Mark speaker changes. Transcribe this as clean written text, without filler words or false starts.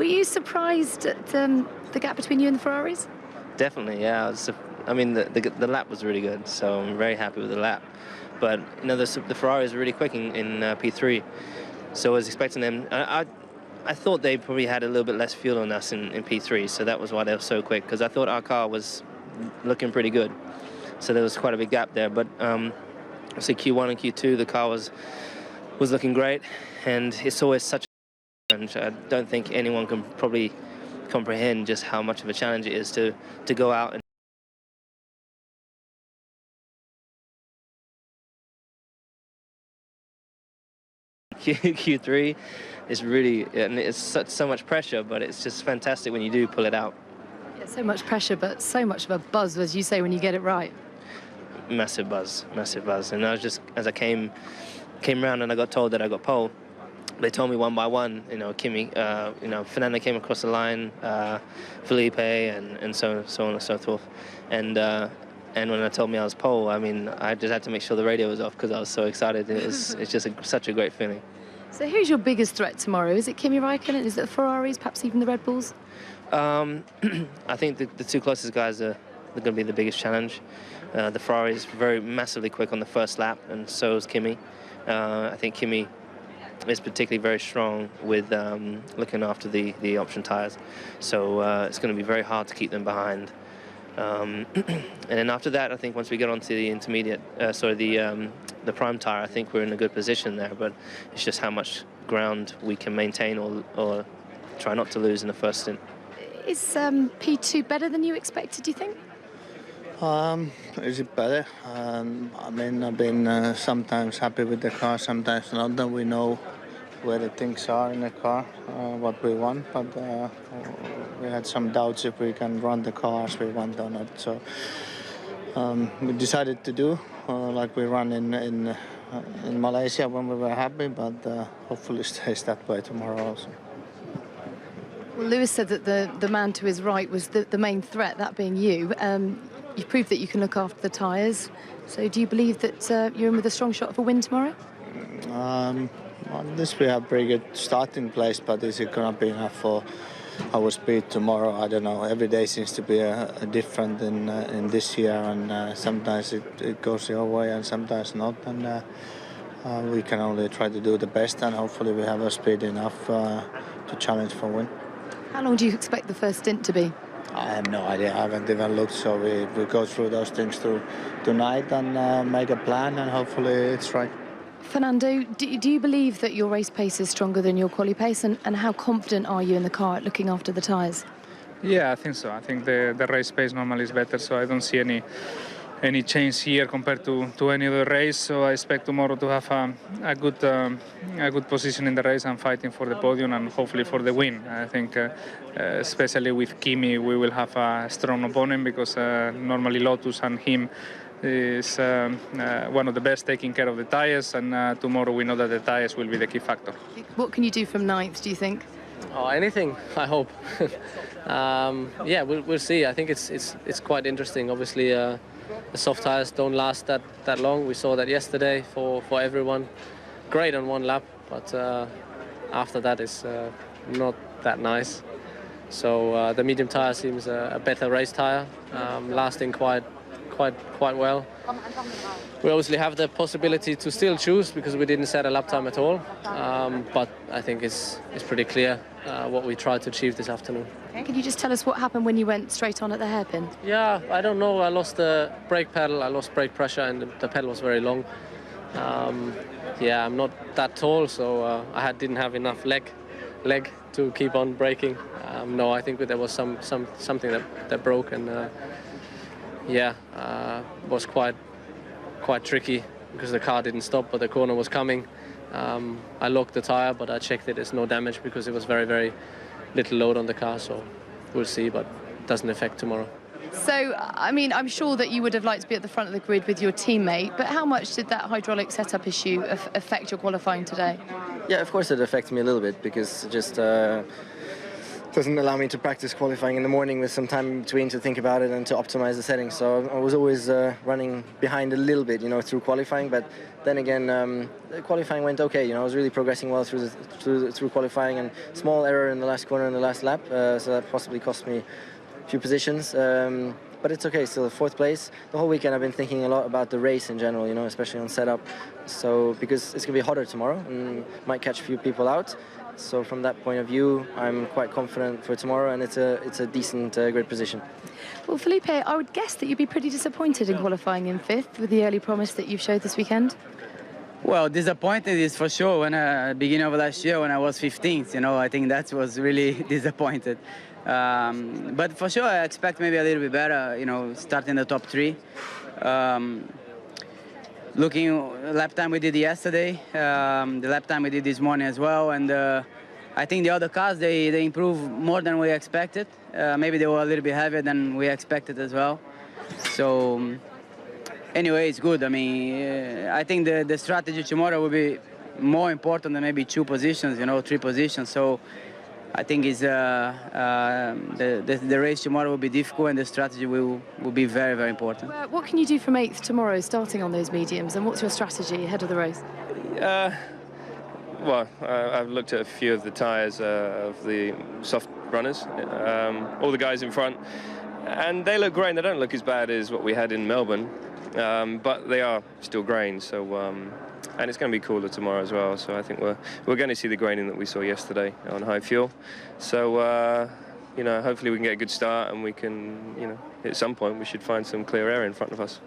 Speaker 1: Were you surprised at the gap between you and the Ferraris?
Speaker 2: Definitely, yeah. I mean, the lap was really good, so I'm very happy with the lap. But you know, the Ferraris were really quick in P3, so I was expecting them. I thought they probably had a little bit less fuel on us in P3, so that was why they were so quick. Because I thought our car was looking pretty good, so there was quite a big gap there. But I say Q1 and Q2, the car was looking great, and it's always such a challenge. I don't think anyone can probably comprehend just how much of a challenge it is to go out and Q3 is really, and it's so much pressure, but it's just fantastic when you do pull it out.
Speaker 1: Yeah, so much pressure, but so much of a buzz, as you say, when you get it right.
Speaker 2: Massive buzz, massive buzz. And I was just, as I came around and I got told that I got pole, they told me one by one, you know, Kimi, you know, Fernando came across the line, Felipe, and so on and so forth. And when they told me I was pole, I mean, I just had to make sure the radio was off because I was so excited. It's just such a great feeling.
Speaker 1: So who's your biggest threat tomorrow? Is it Kimi Raikkonen? Is it the Ferraris? Perhaps even the Red Bulls?
Speaker 2: I think the two closest guys are going to be the biggest challenge. The Ferrari is very massively quick on the first lap, and so is Kimi. I think Kimi is particularly very strong with looking after the option tyres. So it's going to be very hard to keep them behind. And then after that, I think once we get onto the intermediate, the prime tyre, I think we're in a good position there. But it's just how much ground we can maintain or try not to lose in the first stint.
Speaker 1: Is P2 better than you expected, do you think?
Speaker 3: Is it better? I mean, I've been sometimes happy with the car, sometimes not. That we know where the things are in the car, what we want, but we had some doubts if we can run the car as we want or not. So we decided to do like we run in Malaysia when we were happy, but hopefully stays that way tomorrow also.
Speaker 1: Well, Lewis said that the man to his right was the main threat, that being you. You've proved that you can look after the tyres. So do you believe that you're in with a strong shot of a win tomorrow?
Speaker 3: On this we have pretty good starting place, but is it going to be enough for our speed tomorrow? I don't know. Every day seems to be a different in this year, and sometimes it goes your way and sometimes not. And we can only try to do the best, and hopefully we have a speed enough to challenge for a win.
Speaker 1: How long do you expect the first stint to be?
Speaker 3: I have no idea. I haven't even looked, so we go through those things tonight and make a plan, and hopefully it's right.
Speaker 1: Fernando, do you believe that your race pace is stronger than your quali pace, and how confident are you in the car at looking after the tyres?
Speaker 4: Yeah, I think so. I think the race pace normally is better, so I don't see any change here compared to any other race. So I expect tomorrow to have a good position in the race and fighting for the podium and hopefully for the win. I think especially with Kimi we will have a strong opponent because normally Lotus and him is one of the best taking care of the tyres, and tomorrow we know that the tyres will be the key factor.
Speaker 1: What can you do from ninth, do you think?
Speaker 5: Oh, anything, I hope. Yeah, we'll see. I think it's quite interesting. Obviously, the soft tyres don't last that long. We saw that yesterday for everyone. Great on one lap, but after that it's not that nice. So the medium tyre seems a better race tyre, lasting quite well. We obviously have the possibility to still choose because we didn't set a lap time at all, but I think it's pretty clear what we tried to achieve this afternoon.
Speaker 1: Can you just tell us what happened when you went straight on at the hairpin?
Speaker 5: Yeah, I don't know. I lost the brake pedal, I lost brake pressure, and the pedal was very long. Yeah, I'm not that tall, so I didn't have enough leg to keep on braking. No, I think there was something that broke, and yeah, was quite tricky because the car didn't stop, but the corner was coming. I locked the tire, but I checked it. There's no damage because it was very, very little load on the car, so we'll see, but it doesn't affect tomorrow.
Speaker 1: So, I mean, I'm sure that you would have liked to be at the front of the grid with your teammate, but how much did that hydraulic setup issue affect your qualifying today?
Speaker 6: Yeah, of course it affects me a little bit because just doesn't allow me to practice qualifying in the morning with some time in between to think about it and to optimize the settings. So I was always running behind a little bit, through qualifying. But then again, the qualifying went okay. I was really progressing well through qualifying, and small error in the last corner in the last lap, so that possibly cost me a few positions. But it's okay, still 4th place. The whole weekend I've been thinking a lot about the race in general, especially on setup. So because it's going to be hotter tomorrow and might catch a few people out. So from that point of view, I'm quite confident for tomorrow, and it's a decent, great position.
Speaker 1: Well, Felipe, I would guess that you'd be pretty disappointed in qualifying in 5th with the early promise that you've showed this weekend.
Speaker 7: Well, disappointed is for sure. When beginning of last year, when I was 15th, I think that was really disappointed. But for sure, I expect maybe a little bit better, starting the top 3. Looking lap time we did yesterday, the lap time we did this morning as well, and I think the other cars, they improved more than we expected. Maybe they were a little bit heavier than we expected as well. So anyway, it's good. I mean, I think the strategy tomorrow will be more important than maybe 2 positions, 3 positions. So I think the race tomorrow will be difficult, and the strategy will be very, very important.
Speaker 1: What can you do from 8th tomorrow, starting on those mediums, and what's your strategy ahead of the race?
Speaker 8: Well, I've looked at a few of the tyres of the soft runners, all the guys in front, and they look great. They don't look as bad as what we had in Melbourne, but they are still grain. So. And it's going to be cooler tomorrow as well, so I think we're going to see the graining that we saw yesterday on high fuel. So hopefully we can get a good start, and we can, at some point we should find some clear air in front of us.